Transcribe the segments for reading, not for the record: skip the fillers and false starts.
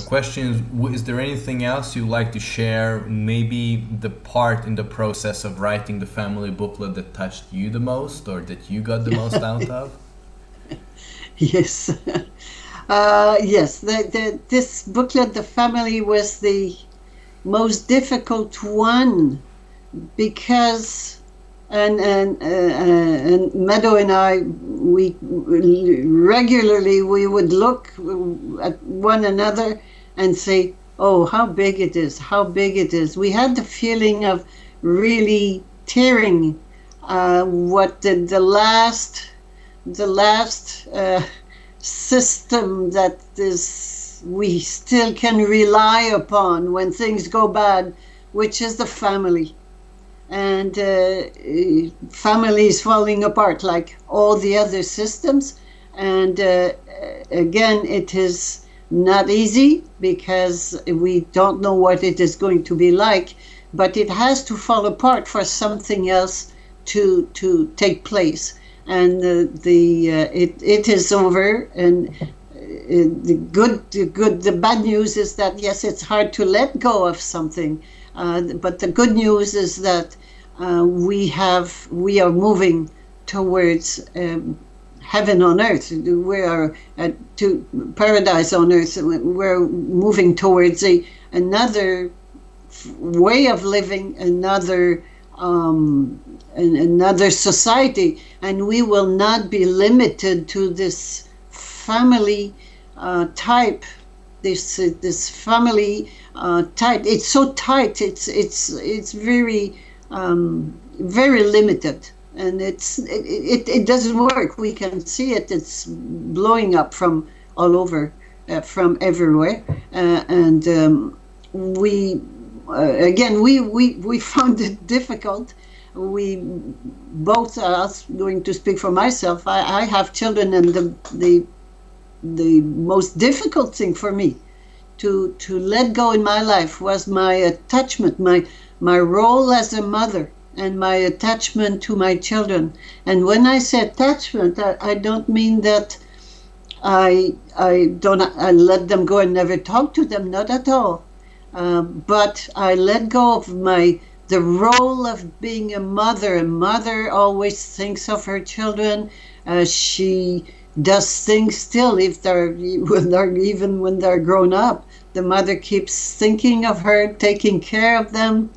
The question is, is there anything else you'd like to share? Maybe the part in the process of writing the family booklet that touched you the most, or that you got the most out of? Yes. Yes, this booklet, The Family, was the most difficult one because, and Meadow and I, we regularly we would look at one another and say, "Oh, how big it is! How big it is!" We had the feeling of really tearing what the last system that is we still can rely upon when things go bad, which is the family. And family is falling apart like all the other systems. And again, it is not easy because we don't know what it is going to be like, but it has to fall apart for something else to take place. And it is over. And the bad news is that yes, it's hard to let go of something. But the good news is that we are moving towards heaven on earth. We are to paradise on earth. We're moving towards another way of living, another society, and we will not be limited to this family type. This family tight. It's so tight. It's very very limited, and it doesn't work. We can see it. It's blowing up from all over, from everywhere, and we found it difficult. We both, us going to speak for myself. I have children, and the most difficult thing for me to let go in my life was my attachment, my role as a mother, and my attachment to my children. And when I say attachment, I don't mean that I let them go and never talk to them, not at all. But I let go of the role of being a mother. A mother always thinks of her children. She does things still even when they're grown up. The mother keeps thinking of her, taking care of them,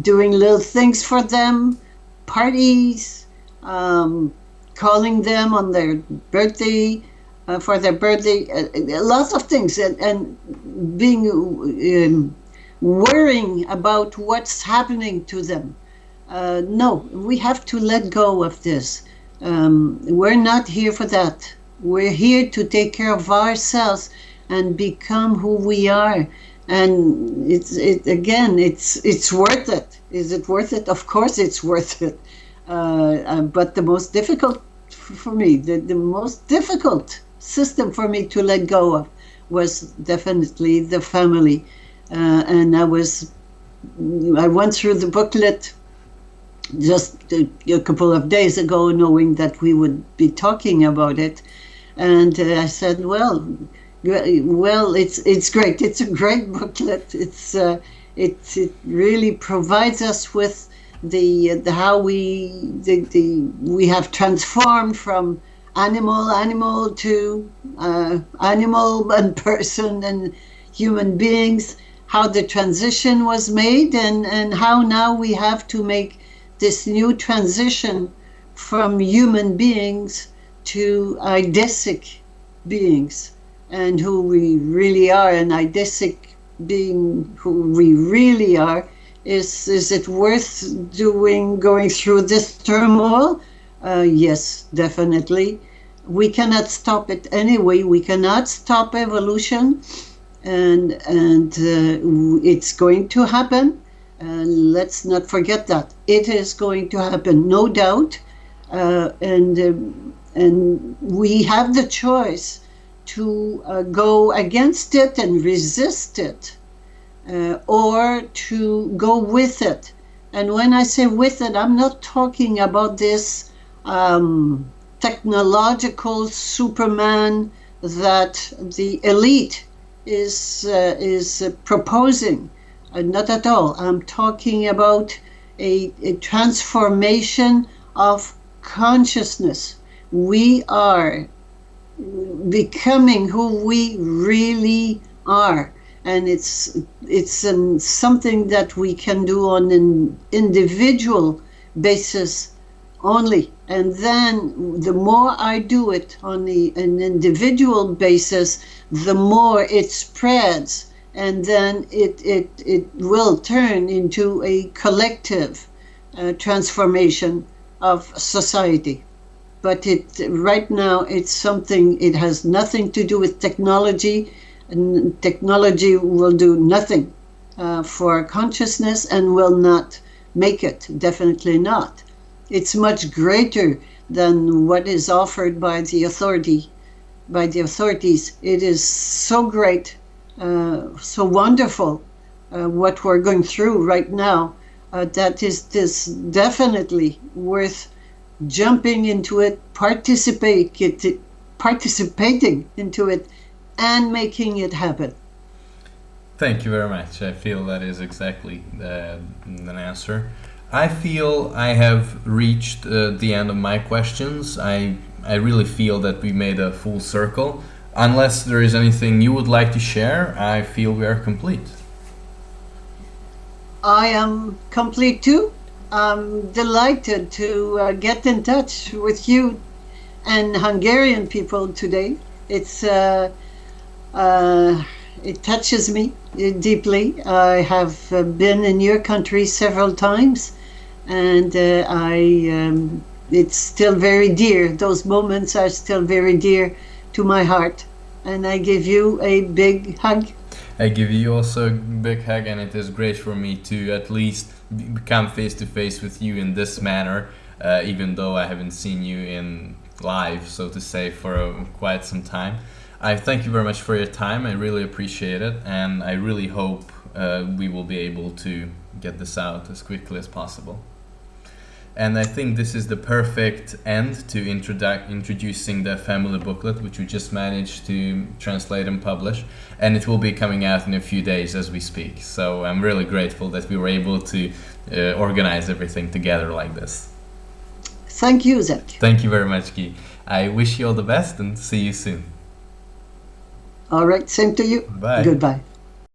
doing little things for them, parties, calling them on their birthday, for their birthday, lots of things, and being worrying about what's happening to them. No, we have to let go of this. We're not here for that. We're here to take care of ourselves and become who we are. And it's worth it. Is it worth it? Of course it's worth it. But the most difficult for me, the most difficult system for me to let go of was definitely the family. And I went through the booklet just a couple of days ago, knowing that we would be talking about it. And I said, well, it's great. It's a great booklet. It really provides us with the how we have transformed from animal to animal and person and human beings, how the transition was made, and how now we have to make this new transition from human beings to eidesic beings, and who we really are. An eidesic being, who we really are, is it worth going through this turmoil? Yes, definitely. We cannot stop it anyway. We cannot stop evolution, and it's going to happen. Let's not forget that it is going to happen, no doubt. And we have the choice to go against it and resist it, or to go with it. And when I say with it, I'm not talking about this technological Superman that the elite is proposing. Not at all. I'm talking about a transformation of consciousness. We are becoming who we really are, and it's something that we can do on an individual basis only. And then the more I do it on an individual basis, the more it spreads, and then it will turn into a collective transformation of society. But right now it's something, it has nothing to do with technology, and technology will do nothing for consciousness and will not make it, definitely not. It's much greater than what is offered by the authorities. It is so great, so wonderful, what we're going through right now, that is definitely worth jumping into it, participating into it, and making it happen. Thank you very much. I feel that is exactly an answer. I feel I have reached the end of my questions. I really feel that we made a full circle. Unless there is anything you would like to share, I feel we are complete. I am complete too. I'm delighted to get in touch with you and Hungarian people today. It touches me deeply. I have been in your country several times, and it's still very dear. Those moments are still very dear to my heart, and I give you a big hug. I give you also a big hug, and it is great for me to at least become face to face with you in this manner, even though I haven't seen you in live, so to say, for quite some time. I thank you very much for your time. I really appreciate it, and I really hope we will be able to get this out as quickly as possible. And I think this is the perfect end to introducing the family booklet, which we just managed to translate and publish, and it will be coming out in a few days as we speak. So I'm really grateful that we were able to organize everything together like this. Thank you, Zach. Thank you very much, Guy. I wish you all the best and see you soon. All right, same to you. Bye. Goodbye.